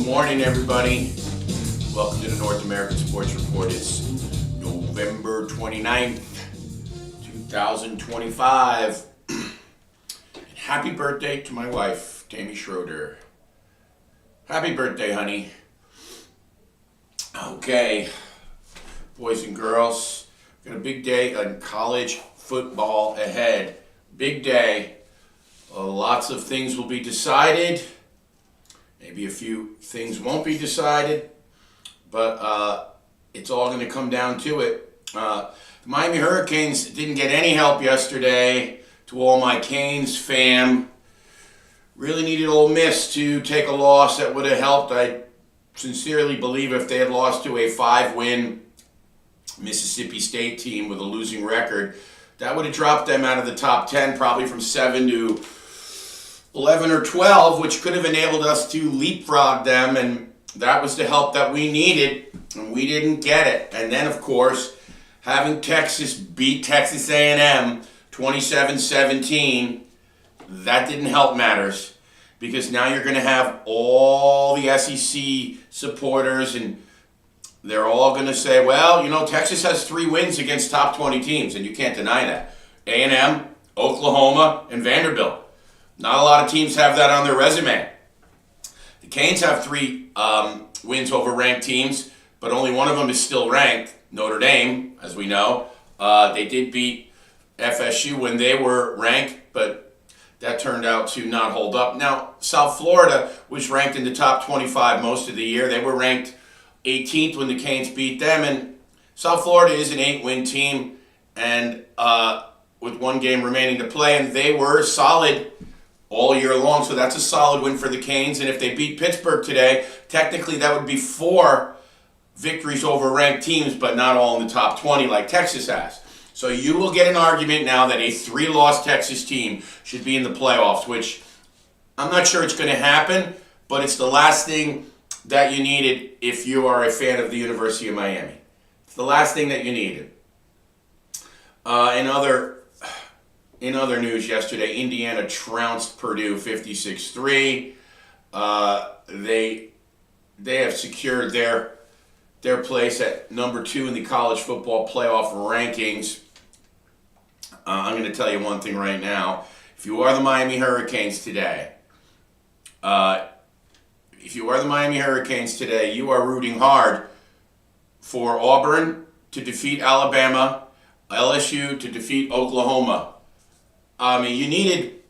morning, everybody. Welcome to the North American Sports Report. It's November 29th, 2025. And happy birthday to my wife, Tammy Schroeder. Happy birthday, honey. Okay, boys and girls, got a big day on college football ahead. Big day. Lots of things will be decided. Maybe a few things won't be decided, but it's all going to come down to it. The Miami Hurricanes didn't get any help yesterday. To all my Canes fam, really needed Ole Miss to take a loss that would have helped. I sincerely believe if they had lost to a 5-win Mississippi State team with a losing record, that would have dropped them out of the top 10, probably from 7 to 11 or 12, which could have enabled us to leapfrog them, and that was the help that we needed, and we didn't get it. And then, of course, having Texas beat Texas A&M 27-17, that didn't help matters, because now you're going to have all the SEC supporters, and they're all going to say, well, you know, Texas has 3 wins against top 20 teams, and you can't deny that. A&M, Oklahoma, and Vanderbilt. Not a lot of teams have that on their resume. The Canes have 3 wins over ranked teams, but only one of them is still ranked, Notre Dame, as we know. They did beat FSU when they were ranked, but that turned out to not hold up. Now, South Florida was ranked in the top 25 most of the year. They were ranked 18th when the Canes beat them, and South Florida is an 8-win team, and with 1 game remaining to play, and they were solid all year long, so that's a solid win for the Canes. And if they beat Pittsburgh today, technically that would be 4 victories over ranked teams, but not all in the top 20 like Texas has. So you will get an argument now that a 3-loss Texas team should be in the playoffs, which I'm not sure it's going to happen, but it's the last thing that you needed if you are a fan of the University of Miami. It's the last thing that you needed. In other news yesterday, Indiana trounced Purdue 56-3. They have secured their place at number 2 in the college football playoff rankings. I'm going to tell you one thing right now. If you are the Miami Hurricanes today, you are rooting hard for Auburn to defeat Alabama, LSU to defeat Oklahoma. I mean, you needed,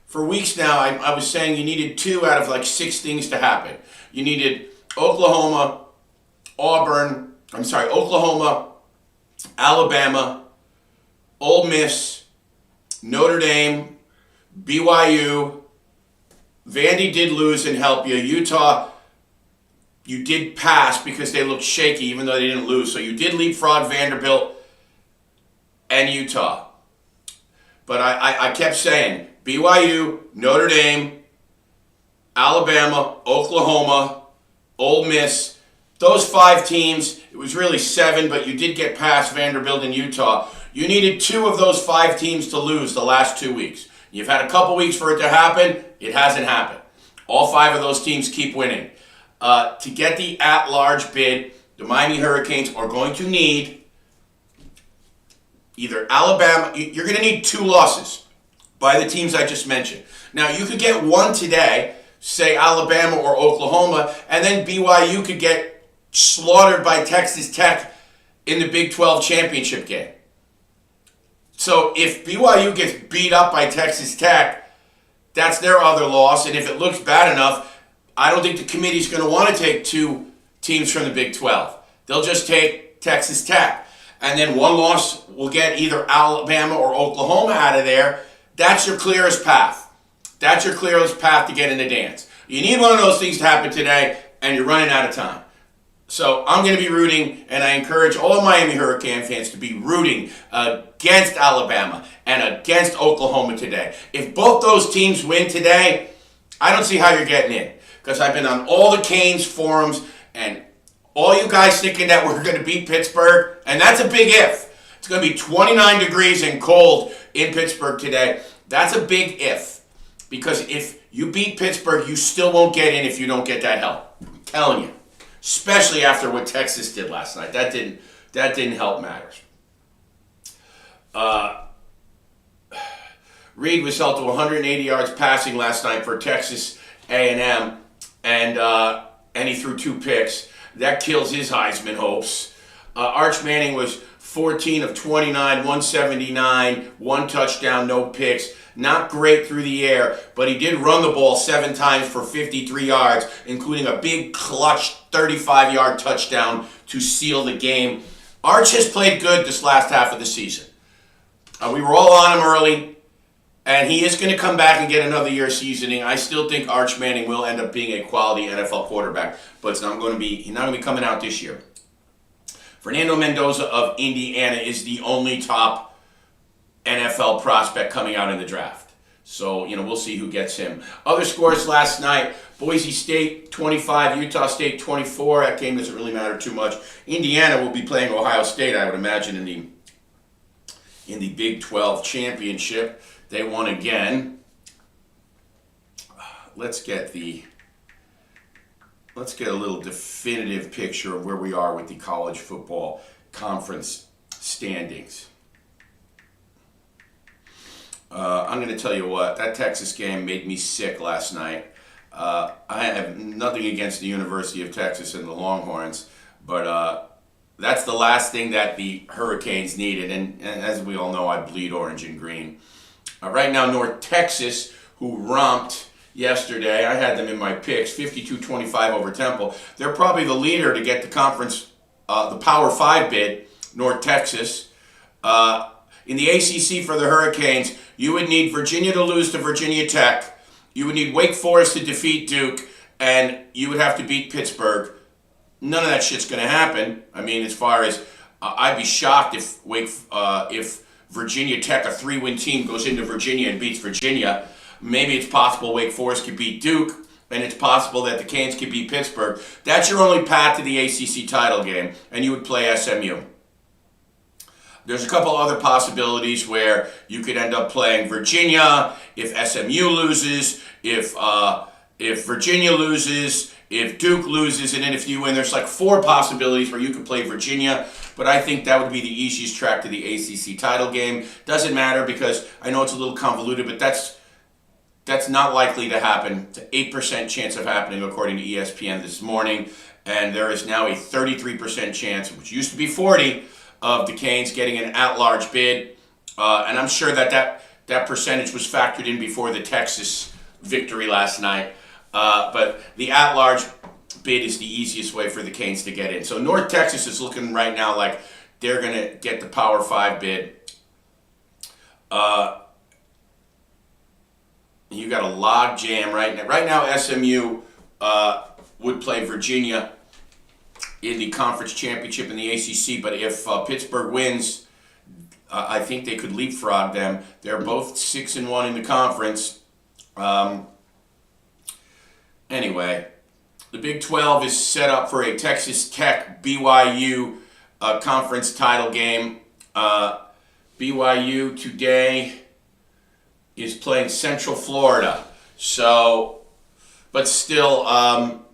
for weeks now, I was saying you needed 2 out of like 6 things to happen. You needed Oklahoma, Alabama, Ole Miss, Notre Dame, BYU. Vandy did lose and help you. Utah, you did pass because they looked shaky even though they didn't lose. So you did leapfrog Vanderbilt and Utah. But I kept saying, BYU, Notre Dame, Alabama, Oklahoma, Ole Miss, those 5 teams, it was really 7, but you did get past Vanderbilt and Utah. You needed 2 of those 5 teams to lose the last 2 weeks. You've had a couple weeks for it to happen. It hasn't happened. All 5 of those teams keep winning. To get the at-large bid, the Miami Hurricanes are going to need either Alabama, you're going to need 2 losses by the teams I just mentioned. Now, you could get 1 today, say Alabama or Oklahoma, and then BYU could get slaughtered by Texas Tech in the Big 12 championship game. So if BYU gets beat up by Texas Tech, that's their other loss, and if it looks bad enough, I don't think the committee's going to want to take 2 teams from the Big 12. They'll just take Texas Tech. And then 1 loss will get either Alabama or Oklahoma out of there. That's your clearest path. That's your clearest path to get in the dance. You need one of those things to happen today, and you're running out of time. So I'm going to be rooting, and I encourage all Miami Hurricane fans to be rooting against Alabama and against Oklahoma today. If both those teams win today, I don't see how you're getting in. Because I've been on all the Canes forums, and all you guys thinking that we're going to beat Pittsburgh, and that's a big if. It's going to be 29 degrees and cold in Pittsburgh today. That's a big if. Because if you beat Pittsburgh, you still won't get in if you don't get that help. I'm telling you. Especially after what Texas did last night. That didn't help matters. Reed was held to 180 yards passing last night for Texas A&M, and he threw 2 picks. That kills his Heisman hopes. Arch Manning was 14 of 29, 179, 1 touchdown, no picks. Not great through the air, but he did run the ball 7 times for 53 yards, including a big clutch 35-yard touchdown to seal the game. Arch has played good this last half of the season. We were all on him early, and he is going to come back and get another year of seasoning. I still think Arch Manning will end up being a quality NFL quarterback, but he's not going to be coming out this year. Fernando Mendoza of Indiana is the only top NFL prospect coming out in the draft. So, we'll see who gets him. Other scores last night, Boise State 25, Utah State 24. That game doesn't really matter too much. Indiana will be playing Ohio State, I would imagine, in the Big 12 championship. They won again. Let's get a little definitive picture of where we are with the college football conference standings. I'm going to tell you what, that Texas game made me sick last night. I have nothing against the University of Texas and the Longhorns, but that's the last thing that the Hurricanes needed. And as we all know, I bleed orange and green. Right now, North Texas, who romped yesterday, I had them in my picks, 52-25 over Temple. They're probably the leader to get the conference, the Power 5 bid, North Texas. In the ACC for the Hurricanes, you would need Virginia to lose to Virginia Tech. You would need Wake Forest to defeat Duke, and you would have to beat Pittsburgh. None of that shit's going to happen. I mean, as far as I'd be shocked if Virginia Tech, a 3-win team, goes into Virginia and beats Virginia. Maybe it's possible Wake Forest could beat Duke, and it's possible that the Canes could beat Pittsburgh. That's your only path to the ACC title game, and you would play SMU. There's a couple other possibilities where you could end up playing Virginia if SMU loses, if Virginia loses, if Duke loses, and then if you win. There's like 4 possibilities where you could play Virginia, but I think that would be the easiest track to the ACC title game. Doesn't matter because I know it's a little convoluted, but that's not likely to happen. It's an 8% chance of happening according to ESPN this morning, and there is now a 33% chance, which used to be 40%, of the Canes getting an at-large bid, and I'm sure that percentage was factored in before the Texas victory last night, but the at-large bid is the easiest way for the Canes to get in. So North Texas is looking right now like they're going to get the Power 5 bid. You got a log jam right now. Right now, SMU would play Virginia in the conference championship in the ACC, but if Pittsburgh wins, I think they could leapfrog them. They're both 6-1 in the conference. Anyway, the Big 12 is set up for a Texas Tech BYU conference title game. BYU today is playing Central Florida. So, but still,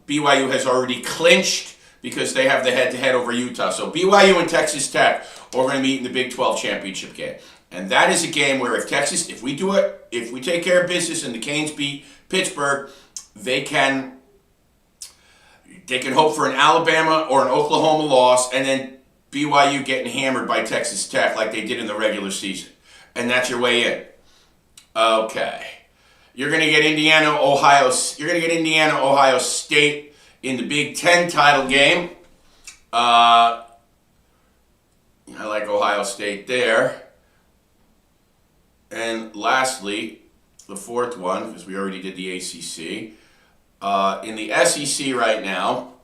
BYU has already clinched because they have the head-to-head over Utah. So BYU and Texas Tech are going to meet in the Big 12 championship game. And that is a game where if we take care of business and the Canes beat Pittsburgh, they can hope for an Alabama or an Oklahoma loss, and then BYU getting hammered by Texas Tech like they did in the regular season. And that's your way in. Okay. You're going to get Indiana, Ohio State in the Big 10 title game. I like Ohio State there. And lastly, the 4th one, because we already did the ACC. In the SEC right now,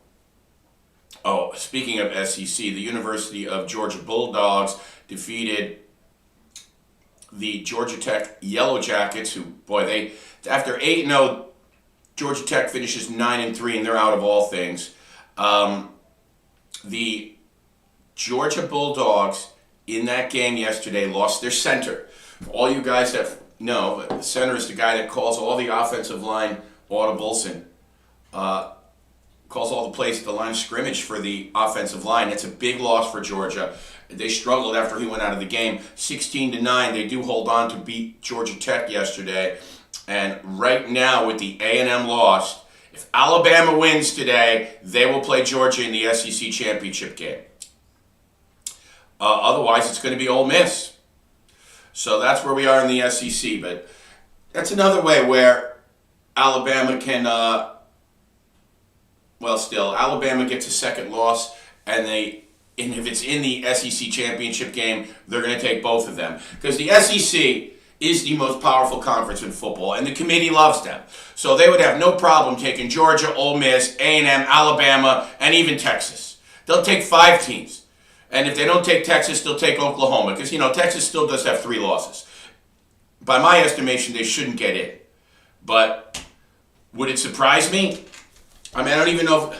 speaking of SEC, the University of Georgia Bulldogs defeated the Georgia Tech Yellow Jackets, who, after 8-0, Georgia Tech finishes 9-3, and they're out of all things. The Georgia Bulldogs in that game yesterday lost their center. For all you guys that No, the center is the guy that calls all the offensive line audibles and calls all the plays at the line of scrimmage for the offensive line. It's a big loss for Georgia. They struggled after he went out of the game. 16-9, they do hold on to beat Georgia Tech yesterday. And right now with the A&M loss, if Alabama wins today, they will play Georgia in the SEC championship game. Otherwise, it's going to be Ole Miss. So that's where we are in the SEC. But that's another way where Alabama can, Alabama gets a second loss, and if it's in the SEC championship game, they're going to take both of them. Because the SEC is the most powerful conference in football, and the committee loves them. So they would have no problem taking Georgia, Ole Miss, A&M, Alabama, and even Texas. They'll take 5 teams. And if they don't take Texas, they'll take Oklahoma. Because, Texas still does have 3 losses. By my estimation, they shouldn't get in. But would it surprise me? I don't even know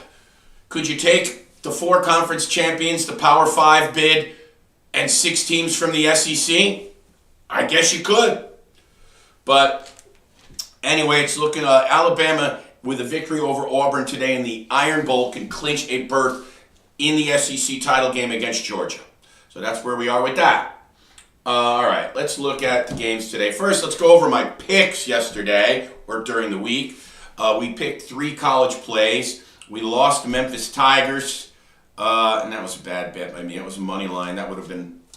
could you take the 4 conference champions, the Power 5 bid, and 6 teams from the SEC? I guess you could. But anyway, it's looking Alabama with a victory over Auburn today in the Iron Bowl can clinch a berth in the SEC title game against Georgia. So that's where we are with that. All right, let's look at the games today. First, let's go over my picks yesterday or during the week. We picked 3 college plays. We lost the Memphis Tigers, and that was a bad bet by me. It was a money line. I would have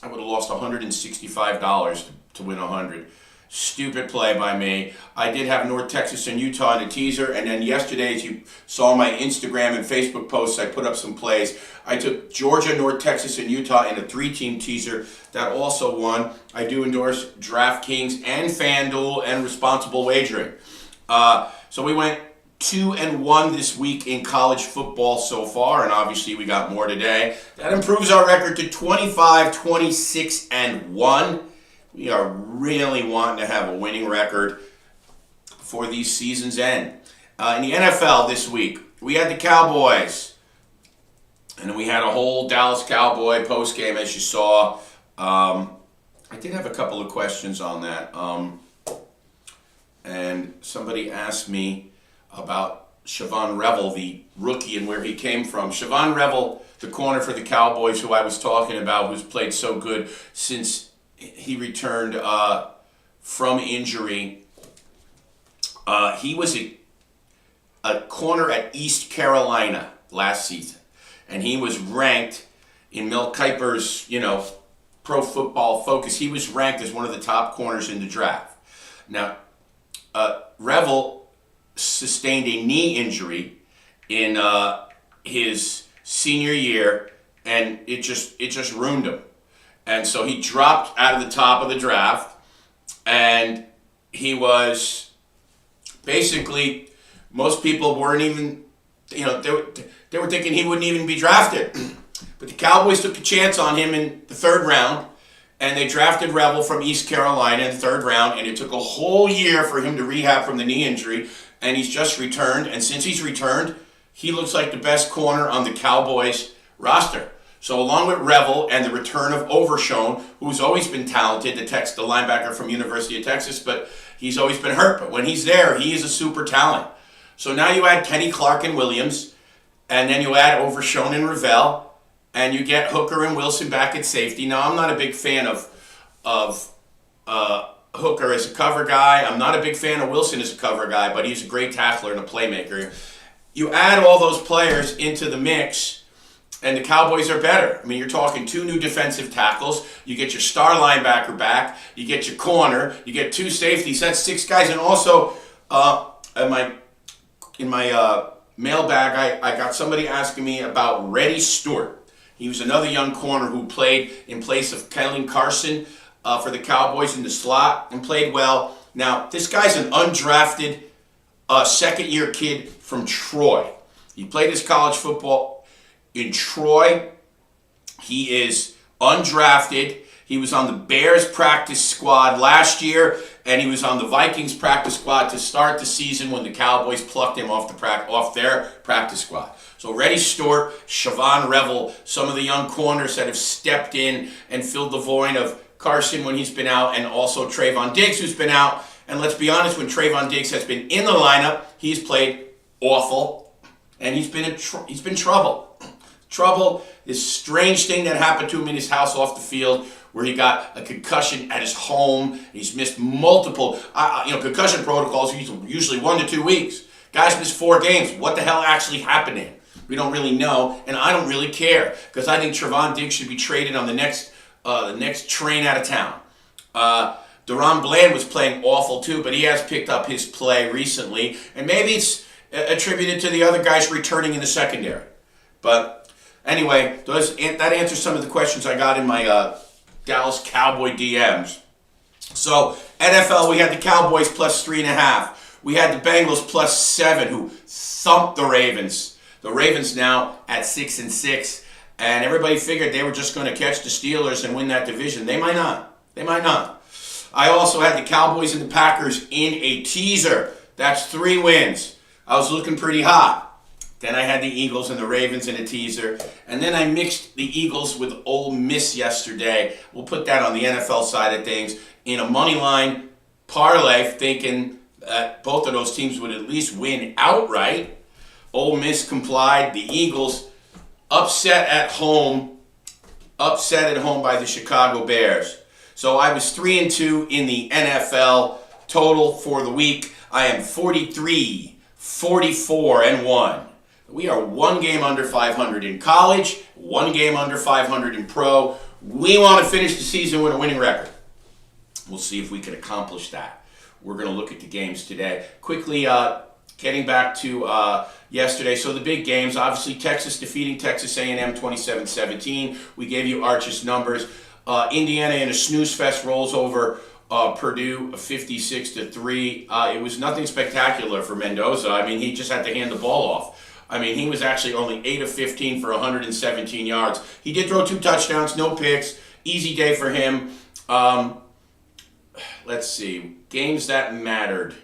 lost $165 to win 100. Stupid play by me. I did have North Texas and Utah in a teaser, and then yesterday, as you saw my Instagram and Facebook posts, I put up some plays. I took Georgia, North Texas, and Utah in a 3-team teaser that also won. I do endorse DraftKings and FanDuel and responsible wagering. So we went 2-1 this week in college football so far, and obviously we got more today. That improves our record to 25, 26, and 1. We are really wanting to have a winning record before these seasons end. In the NFL this week, we had the Cowboys, and we had a whole Dallas Cowboy postgame, as you saw. I did have a couple of questions on that. And somebody asked me about Siobhan Revel, the rookie, and where he came from. Siobhan Revel, the corner for the Cowboys, who I was talking about, who's played so good since he returned from injury. He was a corner at East Carolina last season, and he was ranked in Mel Kiper's, Pro Football Focus. He was ranked as one of the top corners in the draft. Now, Revel sustained a knee injury in his senior year, and it just ruined him. And so he dropped out of the top of the draft, and he was basically, most people weren't even, they were thinking he wouldn't even be drafted. But the Cowboys took a chance on him in the 3rd round, and they drafted Revel from East Carolina in the 3rd round, and it took a whole year for him to rehab from the knee injury, and he's just returned. And since he's returned, he looks like the best corner on the Cowboys roster. So along with Revel and the return of Overshown, who's always been talented, the linebacker from University of Texas, but he's always been hurt. But when he's there, he is a super talent. So now you add Kenny Clark and Williams, and then you add Overshown and Revel, and you get Hooker and Wilson back at safety. Now, I'm not a big fan of Hooker as a cover guy. I'm not a big fan of Wilson as a cover guy, but he's a great tackler and a playmaker. You add all those players into the mix, and the Cowboys are better. You're talking 2 new defensive tackles. You get your star linebacker back. You get your corner. You get 2 safeties. That's 6 guys. And also, in my mailbag, I got somebody asking me about Reddy Stewart. He was another young corner who played in place of Kellen Carson for the Cowboys in the slot and played well. Now, this guy's an undrafted second-year kid from Troy. He played his college football in Troy. He is undrafted. He was on the Bears practice squad last year, and he was on the Vikings practice squad to start the season when the Cowboys plucked him off their practice squad. So Reddy Stewart, Siobhan Revel, some of the young corners that have stepped in and filled the void of Carson when he's been out, and also Trayvon Diggs who's been out. And let's be honest, when Trayvon Diggs has been in the lineup, he's played awful, and he's been trouble. Trouble, this strange thing that happened to him in his house off the field, where he got a concussion at his home. He's missed multiple, concussion protocols usually 1 to 2 weeks. Guys missed 4 games. What the hell actually happened to him? We don't really know, and I don't really care, because I think Trayvon Diggs should be traded on the next train out of town. DaRon Bland was playing awful too, but he has picked up his play recently, and maybe it's attributed to the other guys returning in the secondary. But anyway, that answers some of the questions I got in my Dallas Cowboy DMs. So NFL, we had the Cowboys plus 3.5. We had the Bengals plus 7, who thumped the Ravens. The Ravens now at 6-6, and everybody figured they were just going to catch the Steelers and win that division. They might not. I also had the Cowboys and the Packers in a teaser. That's 3 wins. I was looking pretty hot. Then I had the Eagles and the Ravens in a teaser. And then I mixed the Eagles with Ole Miss yesterday. We'll put that on the NFL side of things in a money line parlay, thinking that both of those teams would at least win outright. Ole Miss complied. The Eagles upset at home by the Chicago Bears. So I was 3-2 in the NFL total for the week. I am 43, 44-1. We are 1 game under 500 in college, 1 game under 500 in pro. We want to finish the season with a winning record. We'll see if we can accomplish that. We're going to look at the games today. Quickly, getting back to yesterday. So the big games, obviously Texas defeating Texas A&M 27-17. We gave you Arch's numbers. Indiana in a snooze fest rolls over Purdue 56-3. It was nothing spectacular for Mendoza. I mean, he just had to hand the ball off. I mean, he was actually only 8 of 15 for 117 yards. He did throw 2 touchdowns, no picks. Easy day for him. Let's see. Games that mattered.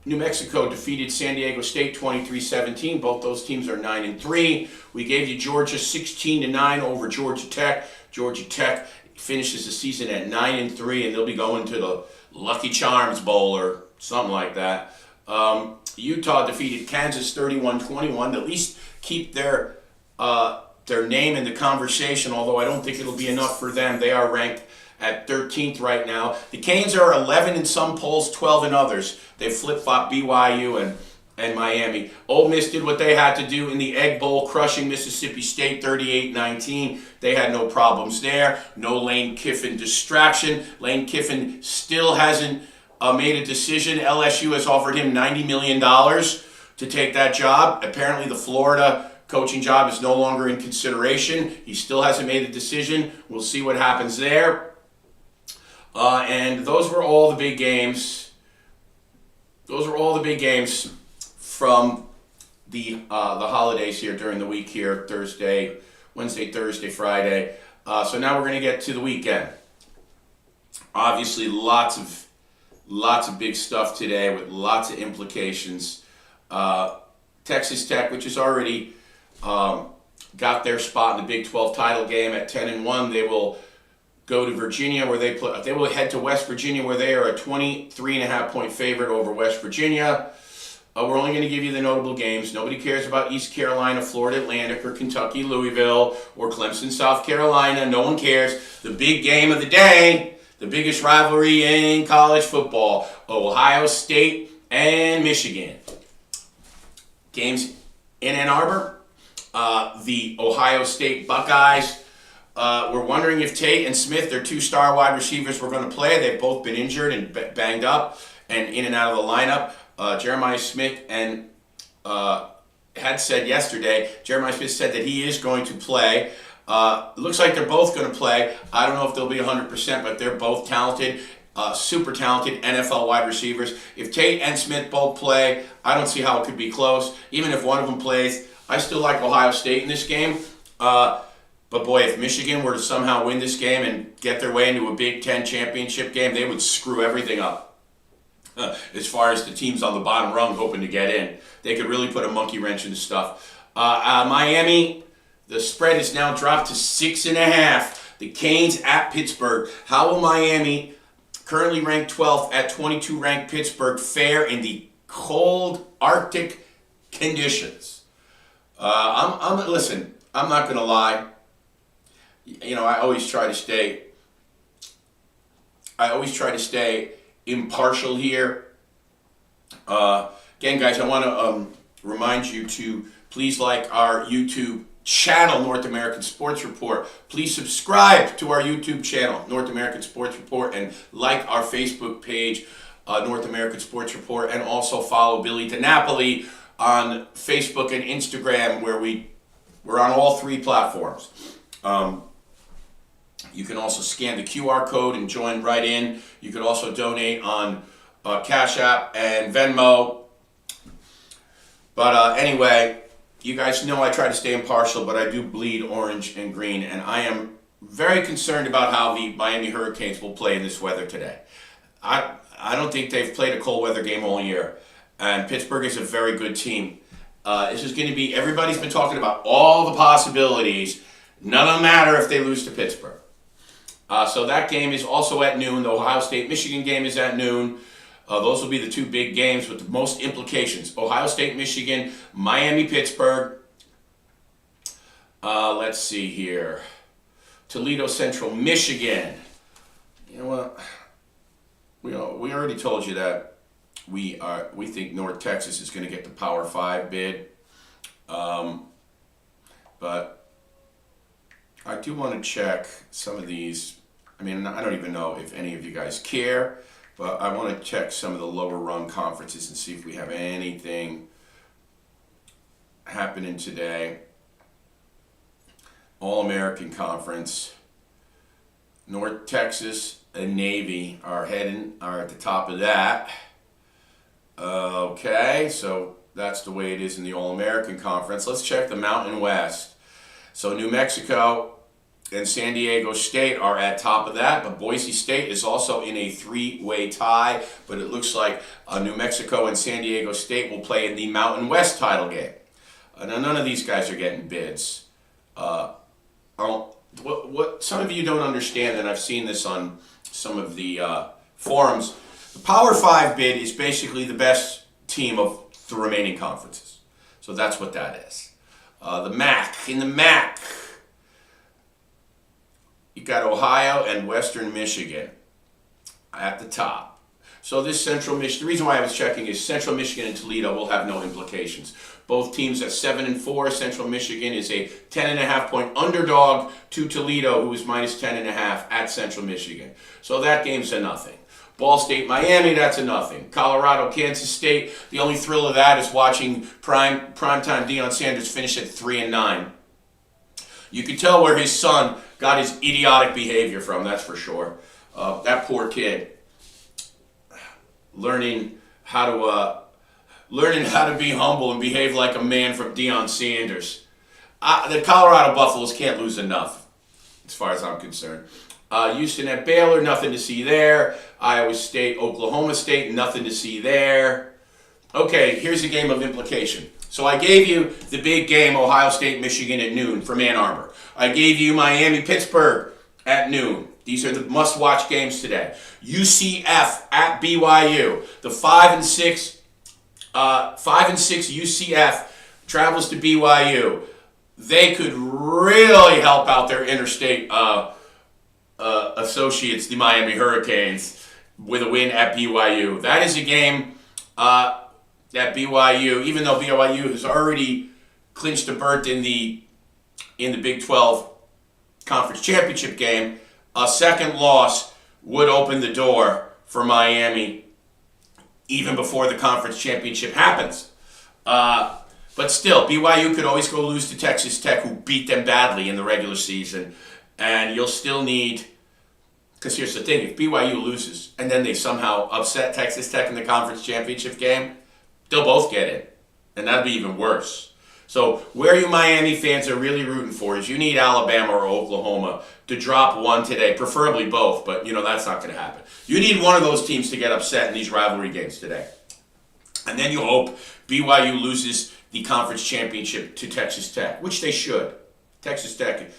New Mexico defeated San Diego State 23-17. Both those teams are 9-3. We gave you Georgia 16-9 over Georgia Tech. Georgia Tech finishes the season at 9-3, and they'll be going to the Lucky Charms Bowl or something like that. Utah defeated Kansas 31-21 to at least keep their name in the conversation, although I don't think it'll be enough for them. They are ranked at 13th right now. The Canes are 11 in some polls, 12 in others. They flip-flop BYU and Miami. Ole Miss did what they had to do in the Egg Bowl, crushing Mississippi State 38-19. They had no problems there. No Lane Kiffin distraction. Lane Kiffin still hasn't made a decision. LSU has offered him $90 million to take that job. Apparently the Florida coaching job is no longer in consideration. He still hasn't made a decision. We'll see what happens there. And those were all the big games. Those were all the big games from the holidays here during the week here, Wednesday, Thursday, Friday. So now we're going to get to the weekend. Obviously, lots of big stuff today with lots of implications. Texas Tech, which has already got their spot in the Big 12 title game at 10-1, they will go to Virginia where they will head to West Virginia where they are a 23.5 point favorite over West Virginia. We're only going to give you the notable games. Nobody cares about East Carolina, Florida Atlantic, or Kentucky, Louisville, or Clemson, South Carolina. No one cares. The big game of the day, the biggest rivalry in college football, Ohio State and Michigan. Games in Ann Arbor. The Ohio State Buckeyes were wondering if Tate and Smith, their 2 star wide receivers, were going to play. They've both been injured and banged up and in and out of the lineup. Jeremiah Smith had said yesterday, Jeremiah Smith said that he is going to play. Looks like they're both going to play. I don't know if they'll be 100%, but they're both talented, super talented NFL wide receivers. If Tate and Smith both play, I don't see how it could be close. Even if one of them plays, I still like Ohio State in this game. But boy, if Michigan were to somehow win this game and get their way into a Big Ten championship game, they would screw everything up. As far as the teams on the bottom rung hoping to get in. They could really put a monkey wrench into stuff. Miami The spread is now dropped to 6.5. The Canes at Pittsburgh. How will Miami, currently ranked 12th at 22 ranked Pittsburgh, fare in the cold Arctic conditions? Listen, I'm not going to lie. I always try to stay impartial here. Again, guys, I want to remind you to please like our YouTube channel, North American Sports Report. Please subscribe to our YouTube channel, North American Sports Report, and like our Facebook page, North American Sports Report, and also follow Billy DiNapoli on Facebook and Instagram, where we're on all three platforms. You can also scan the QR code and join right in. You could also donate on Cash App and Venmo. But anyway, you guys know I try to stay impartial, but I do bleed orange and green, and I am very concerned about how the Miami Hurricanes will play in this weather today. I don't think they've played a cold weather game all year, and Pittsburgh is a very good team. This is going to be, everybody's been talking about all the possibilities. None of them matter if they lose to Pittsburgh. So that game is also at noon. The Ohio State-Michigan game is at noon. Those will be the two big games with the most implications. Ohio State-Michigan, Miami-Pittsburgh. Let's see here. Toledo Central, Michigan. You know what? We already told you that we think North Texas is going to get the Power 5 bid. But I do want to check some of these. I mean, I don't even know if any of you guys care, but I want to check some of the lower rung conferences and see if we have anything happening today. All-American Conference. North Texas and Navy are at the top of that. Okay, so that's the way it is in the All-American Conference. Let's check the Mountain West. So New Mexico and San Diego State are at top of that, but Boise State is also in a three-way tie, but it looks like New Mexico and San Diego State will play in the Mountain West title game. Now, none of these guys are getting bids. What some of you don't understand, and I've seen this on some of the forums, the Power 5 bid is basically the best team of the remaining conferences. So that's what that is. The MAC. In the MAC, you got Ohio and Western Michigan at the top. So this Central Michigan, the reason why I was checking is Central Michigan and Toledo will have no implications. Both teams at 7-4. Central Michigan is a 10.5 point underdog to Toledo, who is minus 10.5 at Central Michigan. So that game's a nothing. Ball State, Miami, that's a nothing. Colorado, Kansas State, the only thrill of that is watching primetime Deion Sanders finish at 3-9. You can tell where his son got his idiotic behavior from, that's for sure. That poor kid, learning how to be humble and behave like a man from Deion Sanders. The Colorado Buffaloes can't lose enough, as far as I'm concerned. Houston at Baylor, nothing to see there. Iowa State, Oklahoma State, nothing to see there. Okay, here's a game of implication. So I gave you the big game, Ohio State, Michigan at noon from Ann Arbor. I gave you Miami, Pittsburgh at noon. These are the must-watch games today. UCF at BYU. The 5-6 UCF travels to BYU. They could really help out their interstate associates, the Miami Hurricanes, with a win at BYU. That is a game that BYU, even though BYU has already clinched a berth in the Big 12 Conference Championship game, a second loss would open the door for Miami even before the Conference Championship happens. But still, BYU could always go lose to Texas Tech, who beat them badly in the regular season. And you'll still need, because here's the thing, if BYU loses and then they somehow upset Texas Tech in the Conference Championship game, they'll both get in. And that'd be even worse. So where you Miami fans are really rooting for is you need Alabama or Oklahoma to drop one today, preferably both, but that's not going to happen. You need one of those teams to get upset in these rivalry games today. And then you hope BYU loses the conference championship to Texas Tech, which they should. Texas Tech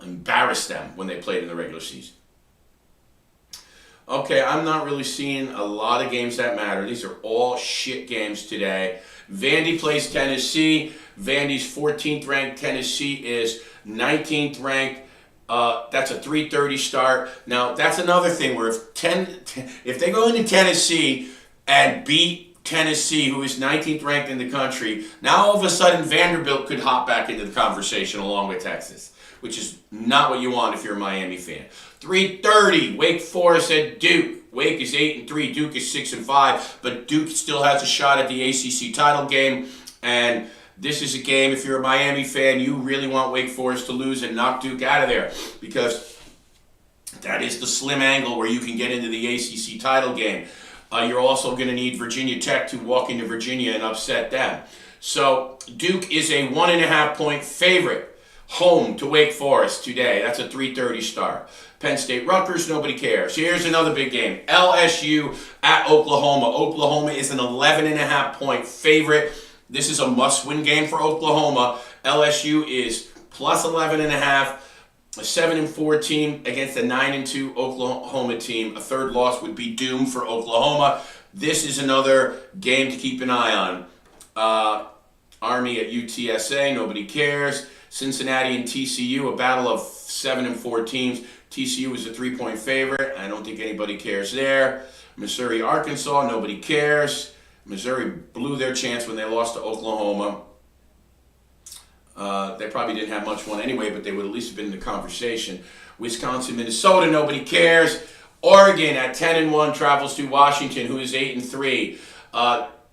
embarrassed them when they played in the regular season. Okay, I'm not really seeing a lot of games that matter. These are all shit games today. Vandy plays Tennessee. Vandy's 14th ranked. Tennessee is 19th ranked. That's a 3:30 start. Now, that's another thing where if they go into Tennessee and beat Tennessee, who is 19th ranked in the country, now all of a sudden Vanderbilt could hop back into the conversation along with Texas, which is not what you want if you're a Miami fan. 3:30, Wake Forest at Duke. Wake is 8-3, Duke is 6-5, but Duke still has a shot at the ACC title game. And this is a game, if you're a Miami fan, you really want Wake Forest to lose and knock Duke out of there, because that is the slim angle where you can get into the ACC title game. You're also going to need Virginia Tech to walk into Virginia and upset them. So Duke is a 1.5-point favorite home to Wake Forest today. That's a 3:30 start. Penn State Rutgers, nobody cares. Here's another big game. LSU at Oklahoma. Oklahoma is an 11.5-point favorite. This is a must-win game for Oklahoma. LSU is plus 11.5, a 7-4 team against a 9-2 Oklahoma team. A third loss would be doomed for Oklahoma. This is another game to keep an eye on. Army at UTSA, nobody cares. Cincinnati and TCU, a battle of 7-4 teams. TCU is a 3-point favorite. I don't think anybody cares there. Missouri, Arkansas, nobody cares. Missouri blew their chance when they lost to Oklahoma. They probably didn't have much fun anyway, but they would at least have been in the conversation. Wisconsin, Minnesota, nobody cares. Oregon at 10-1 travels to Washington, who is 8-3.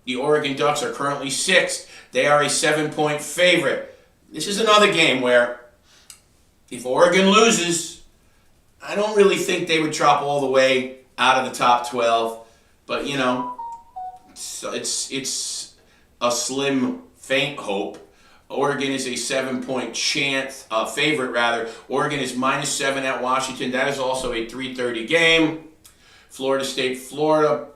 The Oregon Ducks are currently 6th. They are a 7-point favorite. This is another game where if Oregon loses, I don't really think they would drop all the way out of the top 12. But, you know, it's a slim, faint hope. Oregon is a 7-point favorite rather. Oregon is -7 at Washington. That is also a 3:30 game. Florida State, Florida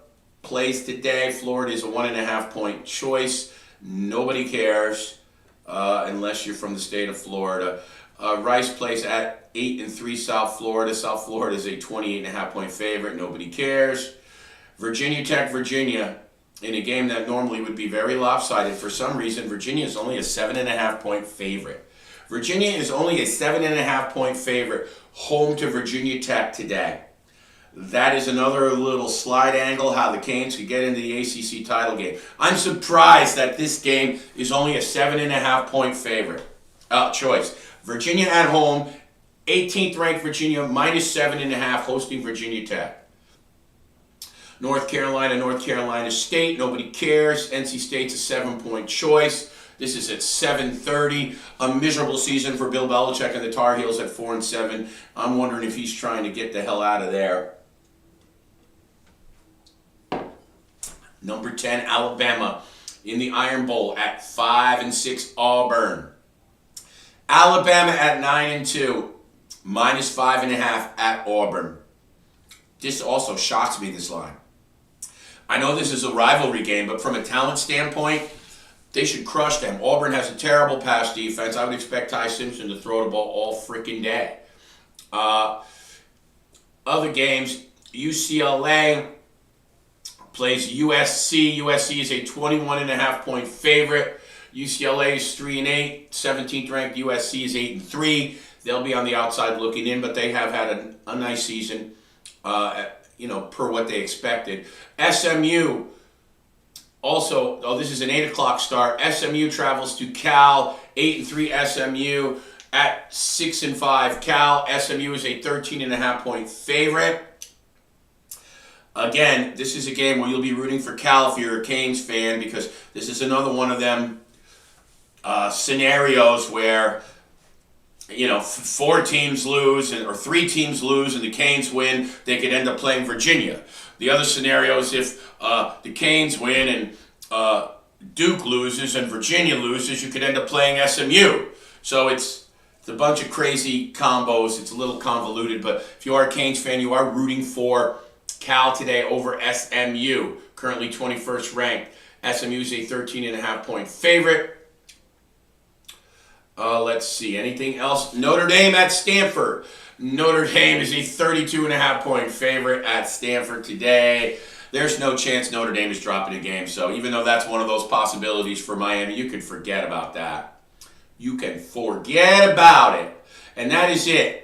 plays today. Florida is a 1.5-point choice. Nobody cares unless you're from the state of Florida. Rice plays at 8-3 South Florida. South Florida is a 28.5-point favorite. Nobody cares. Virginia Tech, Virginia, in a game that normally would be very lopsided. For some reason, Virginia is only a 7.5-point favorite. Virginia is only a 7.5-point favorite home to Virginia Tech today. That is another little slide angle how the Canes could get into the ACC title game. I'm surprised that this game is only a 7.5-point favorite choice. Virginia at home, 18th ranked Virginia, -7.5, hosting Virginia Tech. North Carolina State, nobody cares. NC State's a 7-point choice. This is at 7:30. A miserable season for Bill Belichick and the Tar Heels at 4-7. I'm wondering if he's trying to get the hell out of there. Number 10, Alabama in the Iron Bowl at 5-6 Auburn. Alabama at 9-2, -5.5 at Auburn. This also shocks me, this line. I know this is a rivalry game, but from a talent standpoint, they should crush them. Auburn has a terrible pass defense. I would expect Ty Simpson to throw the ball all freaking day. Other games, UCLA plays USC. USC is a 21.5-point favorite. UCLA is 3-8, 17th ranked. USC is 8-3. They'll be on the outside looking in, but they have had a nice season, per what they expected. SMU also, this is an 8 o'clock start. SMU travels to Cal, 8-3 SMU at 6-5 Cal. SMU is a 13.5-point favorite. Again, this is a game where you'll be rooting for Cal if you're a Canes fan, because this is another one of them scenarios where, 4 teams lose or 3 teams lose and the Canes win, they could end up playing Virginia. The other scenario is if the Canes win and Duke loses and Virginia loses, you could end up playing SMU. So it's a bunch of crazy combos. It's a little convoluted, but if you are a Canes fan, you are rooting for Cal today over SMU, currently 21st ranked. SMU is a 13.5-point favorite. Let's see. Anything else? Notre Dame at Stanford. Notre Dame is a 32.5-point favorite at Stanford today. There's no chance Notre Dame is dropping a game. So even though that's one of those possibilities for Miami, you can forget about that. You can forget about it. And that is it.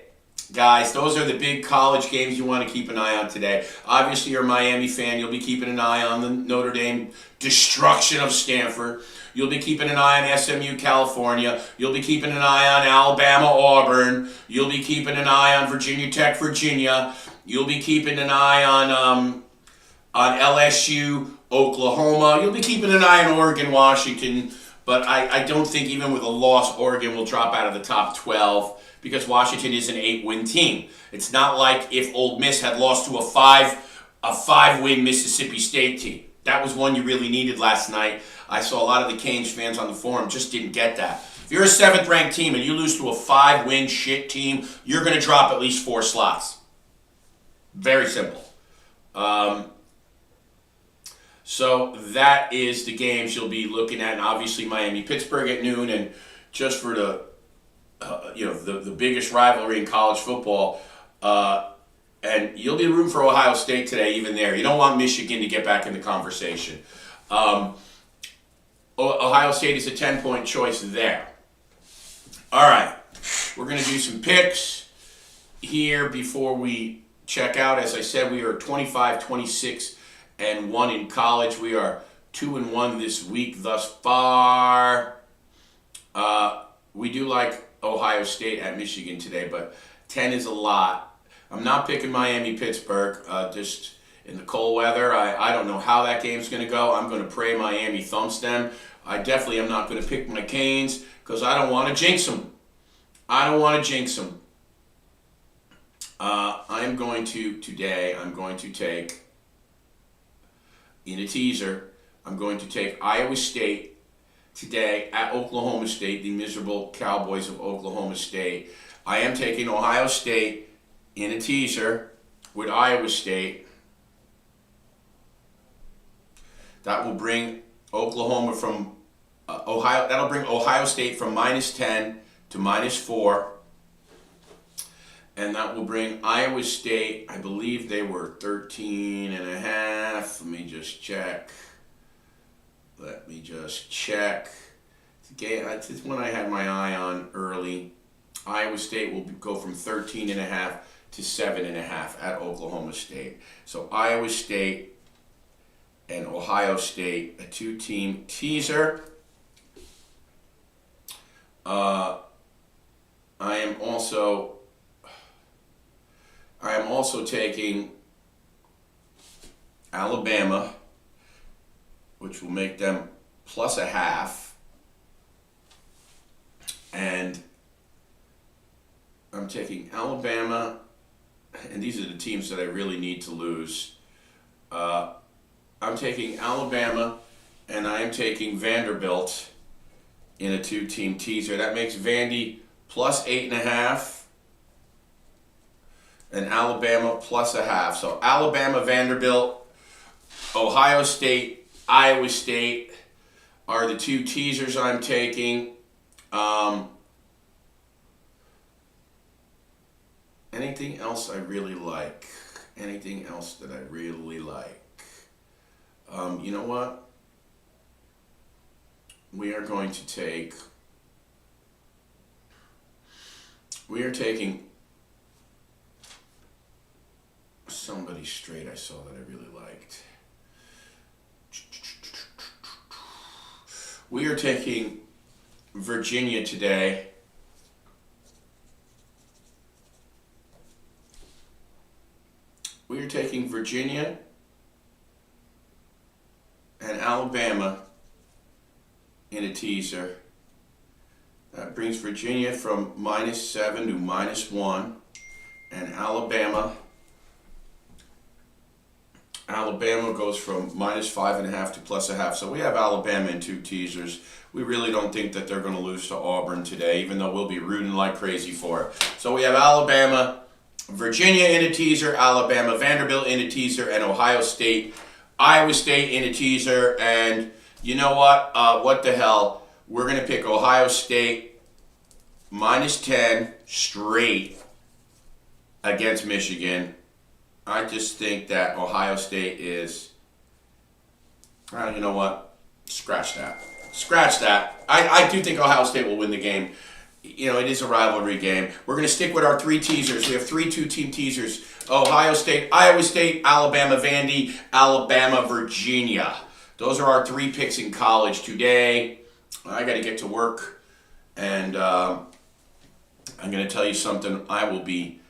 Guys, those are the big college games you want to keep an eye on today. Obviously, you're a Miami fan. You'll be keeping an eye on the Notre Dame destruction of Stanford. You'll be keeping an eye on SMU, California. You'll be keeping an eye on Alabama, Auburn. You'll be keeping an eye on Virginia Tech, Virginia. You'll be keeping an eye on LSU, Oklahoma. You'll be keeping an eye on Oregon, Washington. But I don't think even with a loss, Oregon will drop out of the top 12 because Washington is an 8-win team. It's not like if Ole Miss had lost to a 5-win Mississippi State team. That was one you really needed last night. I saw a lot of the Canes fans on the forum just didn't get that. If you're a 7th-ranked team and you lose to a 5-win shit team, you're going to drop at least 4 slots. Very simple. So that is the games you'll be looking at, and obviously Miami-Pittsburgh at noon, and just for the biggest rivalry in college football, and you'll be rooting for Ohio State today, even there. You don't want Michigan to get back in the conversation. Ohio State is a 10-point choice there. All right, we're going to do some picks here before we check out. As I said, we are 25-26-1 in college. We are 2-1 this week thus far. We do like Ohio State at Michigan today, but 10 is a lot. I'm not picking Miami-Pittsburgh, just in the cold weather. I don't know how that game's going to go. I'm going to pray Miami thumps them. I definitely am not going to pick my Canes because I don't want to jinx them. I am going to take, in a teaser, I'm going to take Iowa State today at Oklahoma State, the miserable Cowboys of Oklahoma State. I am taking Ohio State in a teaser with Iowa State. That will bring Oklahoma from Ohio. That'll bring Ohio State from -10 to -4. And that will bring Iowa State, I believe they were 13.5. Let me just check. It's one I had my eye on early. Iowa State will go from 13.5 to 7.5 at Oklahoma State. So Iowa State and Ohio State, a 2-team teaser. I am also taking Alabama, which will make them +0.5. And I'm taking Alabama, and these are the teams that I really need to lose. I'm taking Alabama, and I am taking Vanderbilt in a 2-team teaser. That makes Vandy +8.5, and Alabama +0.5. So Alabama, Vanderbilt, Ohio State, Iowa State are the 2 teasers I'm taking. Anything else I really like? Anything else that I really like? You know what? We are taking somebody straight I saw that I really liked. We are taking Virginia today. We are taking Virginia and Alabama in a teaser. That brings Virginia from -7 to -1, and Alabama goes from -5.5 to +0.5. So we have Alabama in 2 teasers. We really don't think that they're going to lose to Auburn today, even though we'll be rooting like crazy for it. So we have Alabama, Virginia in a teaser, Alabama, Vanderbilt in a teaser, and Ohio State, Iowa State in a teaser. And you know what? What the hell? We're going to pick Ohio State minus 10 straight against Michigan. I just think that Ohio State is, you know what? Scratch that. Scratch that. I do think Ohio State will win the game. You know, it is a rivalry game. We're going to stick with our three teasers. We have three two-team teasers. Ohio State, Iowa State, Alabama, Vandy, Alabama, Virginia. Those are our three picks in college today. I got to get to work. And I'm going to tell you something. I will be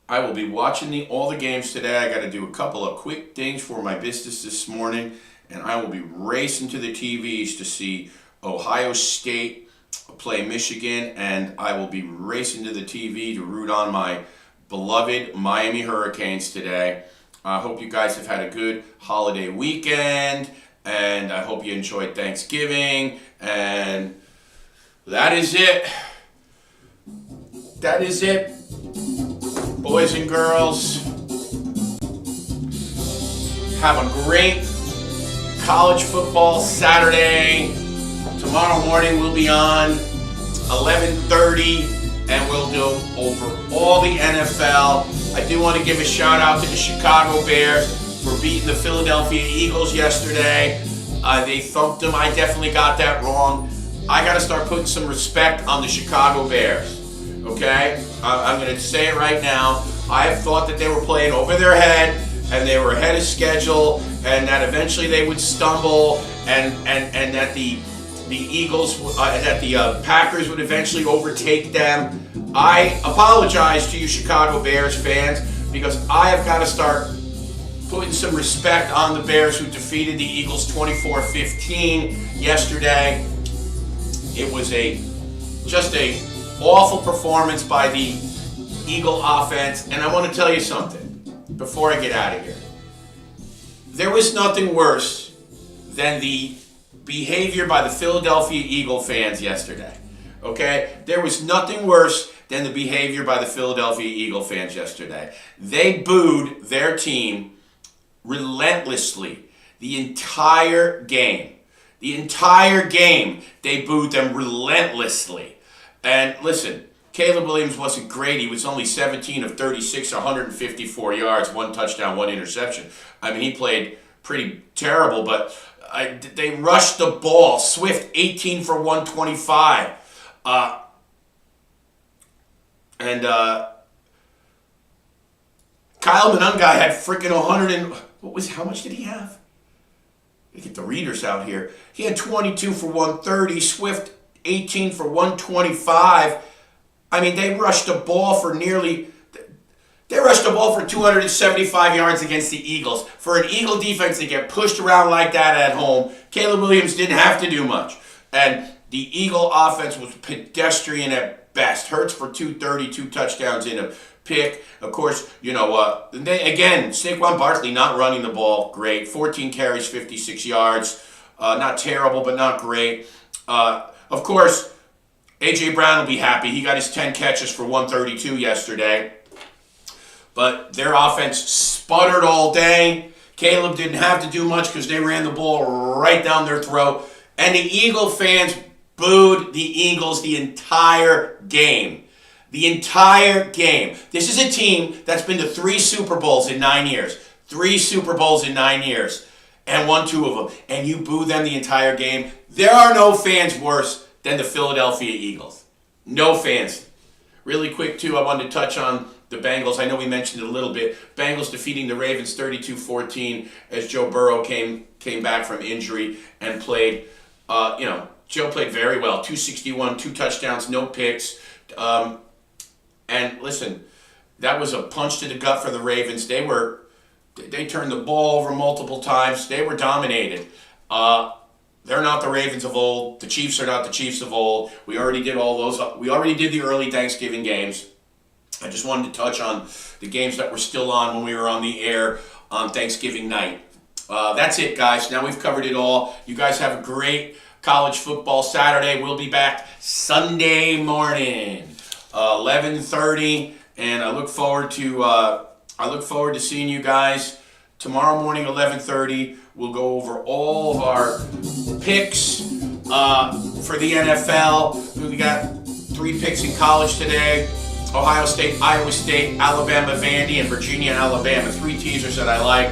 watching all the games today. I got to do a couple of quick things for my business this morning. And I will be racing to the TVs to see Ohio State play Michigan, and I will be racing to the TV to root on my beloved Miami Hurricanes today. I hope you guys have had a good holiday weekend, and I hope you enjoyed Thanksgiving, and that is it. That is it, boys and girls. Have a great college football Saturday. Tomorrow morning we'll be on 11:30 and we'll go over all the NFL. I do want to give a shout out to the Chicago Bears for beating the Philadelphia Eagles yesterday. They thumped them. I definitely got that wrong. I got to start putting some respect on the Chicago Bears. Okay? I'm going to say it right now. I have thought that they were playing over their head and they were ahead of schedule and that eventually they would stumble and that the Eagles, that the Packers would eventually overtake them. I apologize to you Chicago Bears fans because I have got to start putting some respect on the Bears who defeated the Eagles 24-15 yesterday. It was just a awful performance by the Eagle offense, and I want to tell you something before I get out of here. There was nothing worse than the behavior by the Philadelphia Eagle fans yesterday. Okay? There was nothing worse than the behavior by the Philadelphia Eagle fans yesterday. They booed their team relentlessly the entire game. The entire game, they booed them relentlessly. And listen, Caleb Williams wasn't great. He was only 17 of 36, 154 yards, one touchdown, one interception. I mean, he played pretty terrible, but they rushed the ball. Swift, 18 for 125. And Kyle Monangai had freaking 100 and... how much did he have? Let me get the readers out here. He had 22 for 130. Swift, 18 for 125. I mean, they rushed the ball for 275 yards against the Eagles. For an Eagle defense to get pushed around like that at home, Caleb Williams didn't have to do much. And the Eagle offense was pedestrian at best. Hurts for 230, 2 touchdowns in a pick. Of course, you know what? Again, Saquon Barkley not running the ball, great. 14 carries, 56 yards. Not terrible, but not great. Of course, A.J. Brown will be happy. He got his 10 catches for 132 yesterday. But their offense sputtered all day. Caleb didn't have to do much because they ran the ball right down their throat. And the Eagle fans booed the Eagles the entire game. The entire game. This is a team that's been to 3 Super Bowls in 9 years. 3 Super Bowls in 9 years. And won 2 of them. And you boo them the entire game. There are no fans worse than the Philadelphia Eagles. No fans. Really quick, too, I wanted to touch on the Bengals. I know we mentioned it a little bit. Bengals defeating the Ravens 32-14 as Joe Burrow came back from injury and played, Joe played very well. 261, 2 touchdowns, no picks. And listen, that was a punch to the gut for the Ravens. They turned the ball over multiple times. They were dominated. They're not the Ravens of old. The Chiefs are not the Chiefs of old. We already did all those. We already did the early Thanksgiving games. I just wanted to touch on the games that were still on when we were on the air on Thanksgiving night. That's it, guys. Now we've covered it all. You guys have a great college football Saturday. We'll be back Sunday morning, 11:30, and I look forward to seeing you guys tomorrow morning, 11:30. We'll go over all of our picks for the NFL. We got 3 picks in college today. Ohio State, Iowa State, Alabama, Vandy, and Virginia, Alabama. 3 teasers that I like.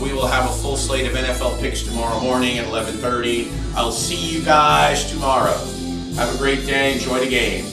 We will have a full slate of NFL picks tomorrow morning at 11:30. I'll see you guys tomorrow. Have a great day. Enjoy the game.